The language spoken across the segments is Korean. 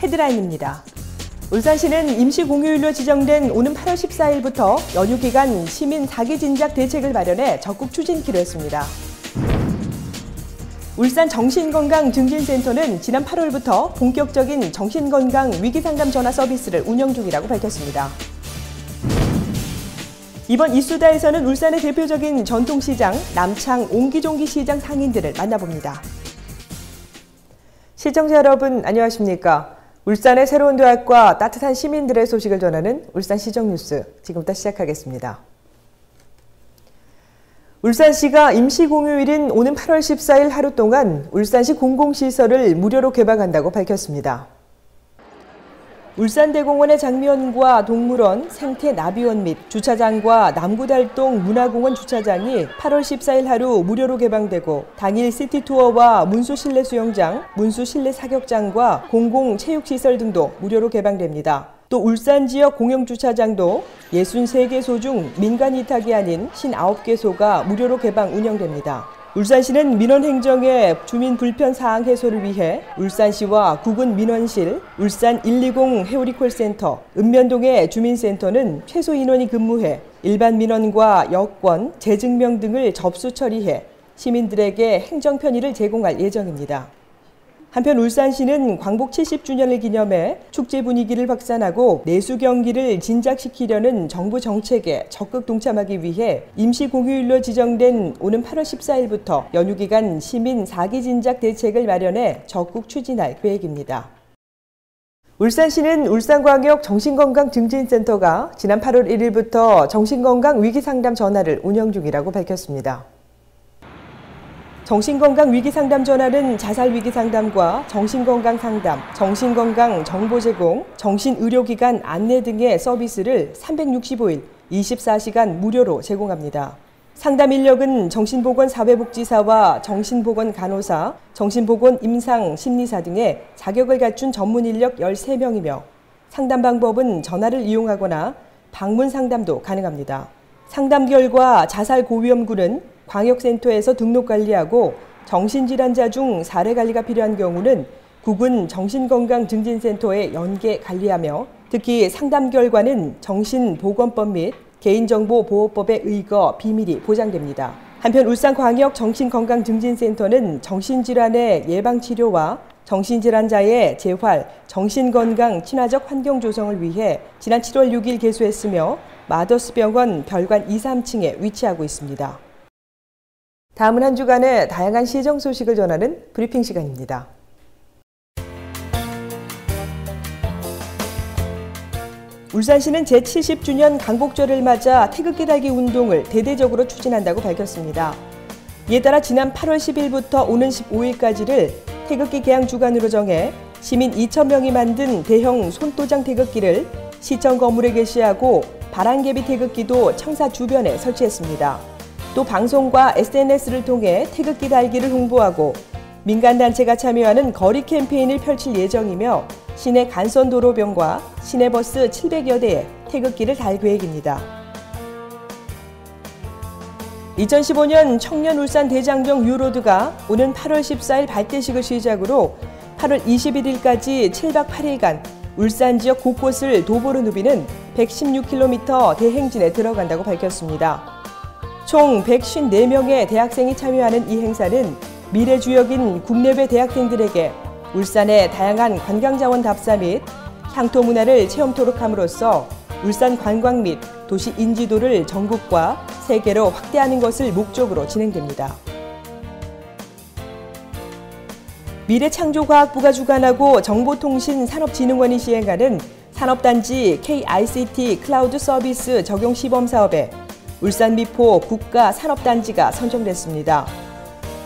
헤드라인입니다. 울산시는 임시공휴일로 지정된 오는 8월 14일부터 연휴 기간 시민 사기 진작 대책을 마련해 적극 추진키로 했습니다. 울산 정신건강증진센터는 지난 8월부터 본격적인 정신건강 위기상담 전화 서비스를 운영 중이라고 밝혔습니다. 이번 이수다에서는 울산의 대표적인 전통시장 남창 옹기종기 시장 상인들을 만나봅니다. 시청자 여러분 안녕하십니까? 울산의 새로운 도약과 따뜻한 시민들의 소식을 전하는 울산시정뉴스 지금부터 시작하겠습니다. 울산시가 임시공휴일인 오는 8월 14일 하루 동안 울산시 공공시설을 무료로 개방한다고 밝혔습니다. 울산대공원의 장미원과 동물원, 생태나비원 및 주차장과 남구달동 문화공원 주차장이 8월 14일 하루 무료로 개방되고 당일 시티투어와 문수실내 수영장, 문수실내 사격장과 공공체육시설 등도 무료로 개방됩니다. 또 울산 지역 공영주차장도 63개소 중 민간 위탁이 아닌 59개소가 무료로 개방 운영됩니다. 울산시는 민원행정의 주민 불편 사항 해소를 위해 울산시와 구군민원실, 울산 120 회오리콜센터, 읍면동의 주민센터는 최소 인원이 근무해 일반 민원과 여권, 재증명 등을 접수 처리해 시민들에게 행정 편의를 제공할 예정입니다. 한편 울산시는 광복 70주년을 기념해 축제 분위기를 확산하고 내수 경기를 진작시키려는 정부 정책에 적극 동참하기 위해 임시공휴일로 지정된 오는 8월 14일부터 연휴 기간 시민 사기 진작 대책을 마련해 적극 추진할 계획입니다. 울산시는 울산광역 정신건강증진센터가 지난 8월 1일부터 정신건강 위기상담 전화를 운영 중이라고 밝혔습니다. 정신건강 위기상담 전화는 자살위기상담과 정신건강 상담, 정신건강 정보 제공, 정신의료기관 안내 등의 서비스를 365일 24시간 무료로 제공합니다. 상담 인력은 정신보건사회복지사와 정신보건간호사, 정신보건 임상심리사 등의 자격을 갖춘 전문 인력 13명이며 상담 방법은 전화를 이용하거나 방문 상담도 가능합니다. 상담 결과 자살 고위험군은 광역센터에서 등록 관리하고 정신질환자 중 사례 관리가 필요한 경우는 구군 정신건강증진센터에 연계 관리하며 특히 상담 결과는 정신보건법 및 개인정보보호법에 의거 비밀이 보장됩니다. 한편 울산광역 정신건강증진센터는 정신질환의 예방치료와 정신질환자의 재활, 정신건강 친화적 환경 조성을 위해 지난 7월 6일 개소했으며 마더스병원 별관 2, 3층에 위치하고 있습니다. 다음은 한 주간의 다양한 시정 소식을 전하는 브리핑 시간입니다. 울산시는 제70주년 광복절을 맞아 태극기 달기 운동을 대대적으로 추진한다고 밝혔습니다. 이에 따라 지난 8월 10일부터 오는 15일까지를 태극기 개항 주간으로 정해 시민 2,000명이 만든 대형 손도장 태극기를 시청 건물에 게시하고 바람개비 태극기도 청사 주변에 설치했습니다. 또 방송과 SNS를 통해 태극기 달기를 홍보하고 민간단체가 참여하는 거리 캠페인을 펼칠 예정이며 시내 간선도로변과 시내버스 700여 대에 태극기를 달 계획입니다. 2015년 청년 울산 대장병 유로드가 오는 8월 14일 발대식을 시작으로 8월 21일까지 7박 8일간 울산 지역 곳곳을 도보로 누비는 116km 대행진에 들어간다고 밝혔습니다. 총 154명의 대학생이 참여하는 이 행사는 미래 주역인 국내외 대학생들에게 울산의 다양한 관광자원 답사 및 향토 문화를 체험토록 함으로써 울산 관광 및 도시 인지도를 전국과 세계로 확대하는 것을 목적으로 진행됩니다. 미래창조과학부가 주관하고 정보통신산업진흥원이 시행하는 산업단지 KICT 클라우드 서비스 적용 시범 사업에 울산 미포 국가산업단지가 선정됐습니다.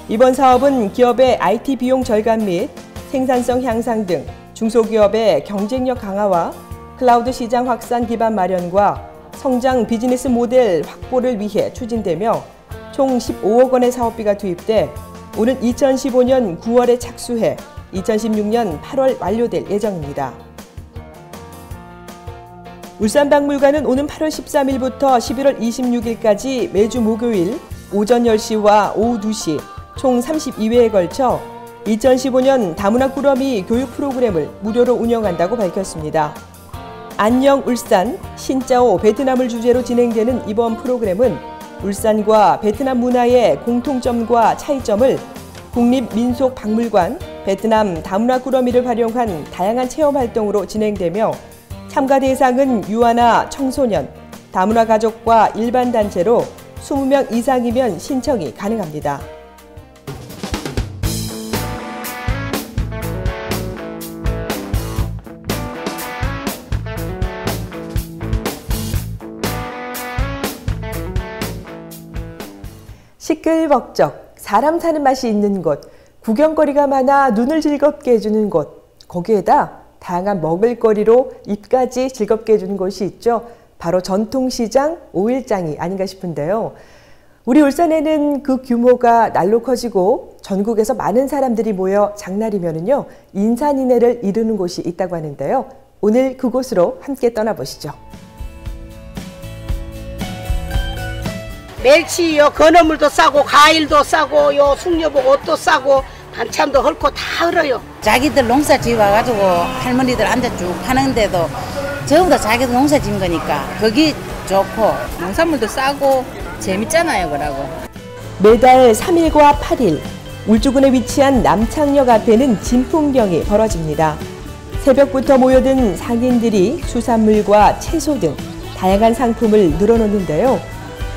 이번 사업은 기업의 IT 비용 절감 및 생산성 향상 등 중소기업의 경쟁력 강화와 클라우드 시장 확산 기반 마련과 성장 비즈니스 모델 확보를 위해 추진되며 총 15억 원의 사업비가 투입돼 오는 2015년 9월에 착수해 2016년 8월 완료될 예정입니다. 울산박물관은 오는 8월 13일부터 11월 26일까지 매주 목요일 오전 10시와 오후 2시 총 32회에 걸쳐 2015년 다문화 꾸러미 교육 프로그램을 무료로 운영한다고 밝혔습니다. 안녕 울산, 신짜오 베트남을 주제로 진행되는 이번 프로그램은 울산과 베트남 문화의 공통점과 차이점을 국립민속박물관, 베트남 다문화 꾸러미를 활용한 다양한 체험 활동으로 진행되며 참가 대상은 유아나 청소년, 다문화 가족과 일반 단체로 20명 이상이면 신청이 가능합니다. 시끌벅적, 사람 사는 맛이 있는 곳, 구경거리가 많아 눈을 즐겁게 해주는 곳, 거기에다 다양한 먹을거리로 입까지 즐겁게 해주는 곳이 있죠. 바로 전통시장 오일장이 아닌가 싶은데요. 우리 울산에는 그 규모가 날로 커지고 전국에서 많은 사람들이 모여 장날이면은요, 인산인해를 이루는 곳이 있다고 하는데요. 오늘 그곳으로 함께 떠나보시죠. 멸치요, 건어물도 싸고 과일도 싸고 요 숙녀복 옷도 싸고 반찬도 헐고 다 얼어요. 자기들 농사 지어가지고 할머니들 앉아 쭉 파는데도 전부 다 자기들 농사 지은 거니까 거기 좋고 농산물도 싸고 재밌잖아요, 그러고. 매달 3일과 8일 울주군에 위치한 남창역 앞에는 진풍경이 벌어집니다. 새벽부터 모여든 상인들이 수산물과 채소 등 다양한 상품을 늘어놓는데요.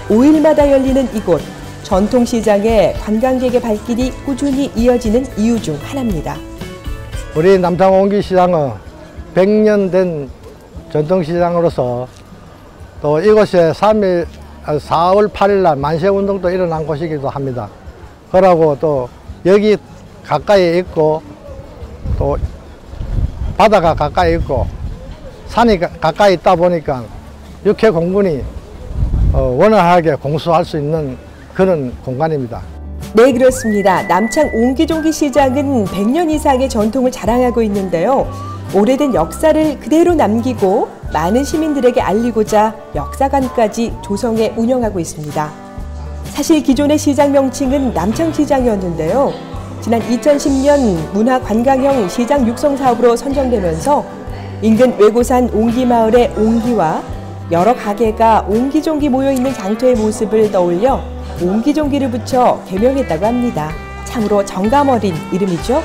5일마다 열리는 이곳, 전통시장에 관광객의 발길이 꾸준히 이어지는 이유 중 하나입니다. 우리 남창 옹기시장은 100년 된 전통시장으로서 또 이곳에 4월 8일 날 만세운동도 일어난 곳이기도 합니다. 그러고 또 여기 가까이 있고 또 바다가 가까이 있고 산이 가까이 있다 보니까 육해 공군이 원활하게 공수할 수 있는 그런 공간입니다. 네, 그렇습니다. 남창 옹기종기 시장은 100년 이상의 전통을 자랑하고 있는데요. 오래된 역사를 그대로 남기고 많은 시민들에게 알리고자 역사관까지 조성해 운영하고 있습니다. 사실 기존의 시장 명칭은 남창시장이었는데요. 지난 2010년 문화관광형 시장 육성 사업으로 선정되면서 인근 외고산 옹기마을의 옹기와 여러 가게가 옹기종기 모여있는 장터의 모습을 떠올려 옹기종기를 붙여 개명했다고 합니다. 참으로 정감 어린 이름이죠.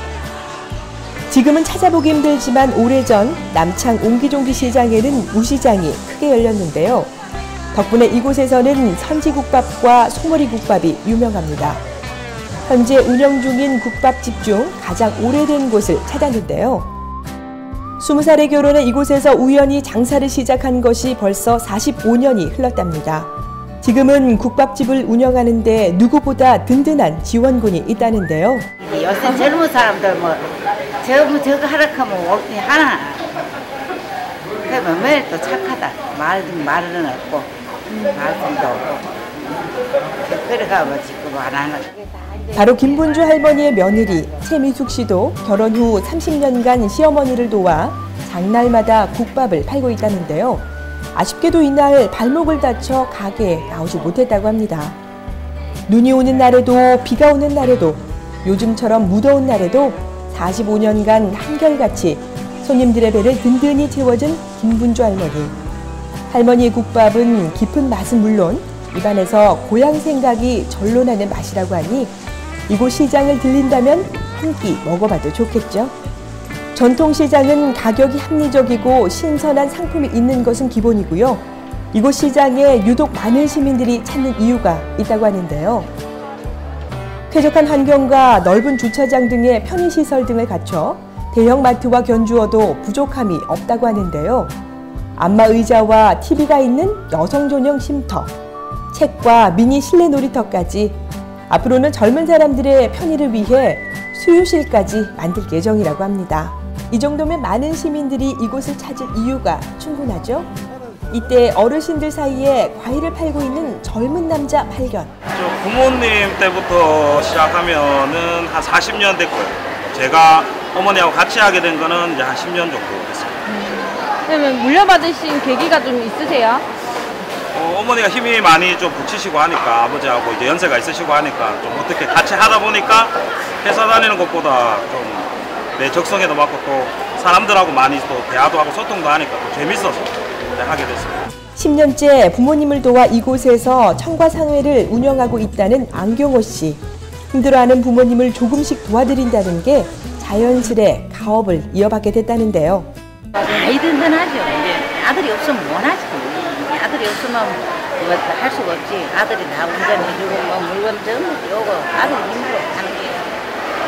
지금은 찾아보기 힘들지만 오래전 남창 옹기종기 시장에는 우시장이 크게 열렸는데요. 덕분에 이곳에서는 선지국밥과 소머리국밥이 유명합니다. 현재 운영 중인 국밥집 중 가장 오래된 곳을 찾았는데요. 20살에 결혼해 이곳에서 우연히 장사를 시작한 것이 벌써 45년이 흘렀답니다. 지금은 국밥집을 운영하는 데 누구보다 든든한 지원군이 있다는데요. 요새 젊은 사람들 뭐 저거 하락하면 먹기 하나. 그러면 매일 또 착하다. 말은 없고 말씀도 없고 그래가면 지금 안 하는. 바로 김분주 할머니의 며느리 최미숙 씨도 결혼 후 30년간 시어머니를 도와 장날마다 국밥을 팔고 있다는데요. 아쉽게도 이날 발목을 다쳐 가게에 나오지 못했다고 합니다. 눈이 오는 날에도 비가 오는 날에도 요즘처럼 무더운 날에도 45년간 한결같이 손님들의 배를 든든히 채워준 김분주 할머니. 할머니의 국밥은 깊은 맛은 물론 입안에서 고향 생각이 절로 나는 맛이라고 하니 이곳 시장을 들린다면 한 끼 먹어봐도 좋겠죠. 전통시장은 가격이 합리적이고 신선한 상품이 있는 것은 기본이고요. 이곳 시장에 유독 많은 시민들이 찾는 이유가 있다고 하는데요. 쾌적한 환경과 넓은 주차장 등의 편의시설 등을 갖춰 대형마트와 견주어도 부족함이 없다고 하는데요. 안마의자와 TV가 있는 여성 전용 쉼터, 책과 미니 실내 놀이터까지 앞으로는 젊은 사람들의 편의를 위해 수유실까지 만들 예정이라고 합니다. 이 정도면 많은 시민들이 이곳을 찾을 이유가 충분하죠. 이때 어르신들 사이에 과일을 팔고 있는 젊은 남자 발견. 저 부모님 때부터 시작하면은 한 40년 됐고요. 제가 어머니하고 같이 하게 된 거는 이제 한 10년 정도 됐어요. 그러면 물려받으신 계기가 좀 있으세요? 어머니가 힘이 많이 좀 붙이시고 하니까 아버지하고 이제 연세가 있으시고 하니까 좀 어떻게 같이 하다 보니까 회사 다니는 것보다 좀 내 적성에도 맞고 또 사람들하고 많이 또 대화도 하고 소통도 하니까 또 재밌어서 하게 됐습니다. 10년째 부모님을 도와 이곳에서 청과상회를 운영하고 있다는 안경호 씨. 힘들어하는 부모님을 조금씩 도와드린다는 게 자연스레 가업을 이어받게 됐다는데요. 많이 든든하죠. 이제 아들이 없으면 못하지. 아들이 없으면 할 수가 없지. 아들이 다 운전해주고 뭐 물건 전부 오고 아들이 힘들어 하는 게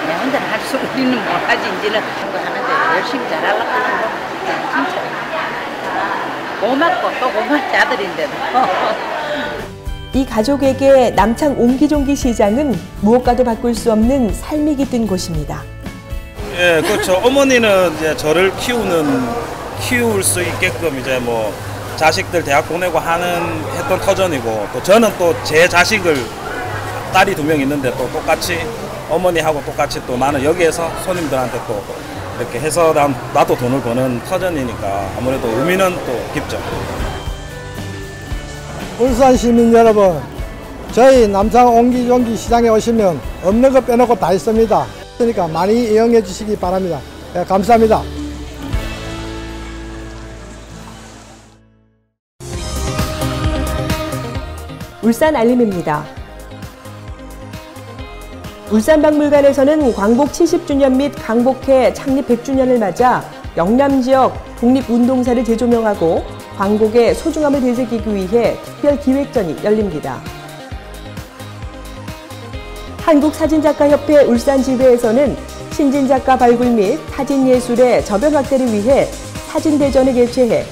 내 혼자 할 수 우리는 못하지. 이제는 그거 하는데 열심히 잘하려고 하는 거 진짜 고맙고 또 고맙지 아들인데도. 이 가족에게 남창 옹기종기 시장은 무엇과도 바꿀 수 없는 삶이 깃든 곳입니다. 예, 그렇죠. 어머니는 이제 저를 키울 수 있게끔 이제 뭐 자식들 대학 보내고 했던 터전이고, 또 저는 또 제 자식을 딸이 2명 있는데 또 똑같이 어머니하고 똑같이 또 나는 여기에서 손님들한테 또 이렇게 해서 나도 돈을 버는 터전이니까 아무래도 의미는 또 깊죠. 울산 시민 여러분, 저희 남창 옹기종기 시장에 오시면 없는 거 빼놓고 다 있습니다. 그러니까 많이 이용해 주시기 바랍니다. 네, 감사합니다. 울산 알림입니다. 울산박물관에서는 광복 70주년 및 광복회 창립 100주년을 맞아 영남지역 독립운동사를 재조명하고 광복의 소중함을 되새기기 위해 특별기획전이 열립니다. 한국사진작가협회 울산지회에서는 신진작가 발굴 및 사진예술의 저변 확대를 위해 사진대전을 개최해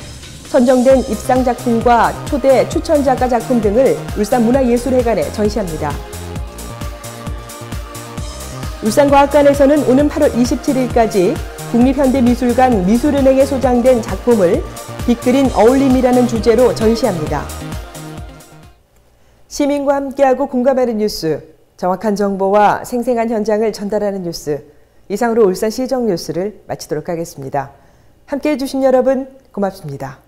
선정된 입상작품과 초대 추천작가 작품 등을 울산문화예술회관에 전시합니다. 울산과학관에서는 오는 8월 27일까지 국립현대미술관 미술은행에 소장된 작품을 빅그린 어울림이라는 주제로 전시합니다. 시민과 함께하고 공감하는 뉴스, 정확한 정보와 생생한 현장을 전달하는 뉴스, 이상으로 울산시정 뉴스를 마치도록 하겠습니다. 함께해 주신 여러분 고맙습니다.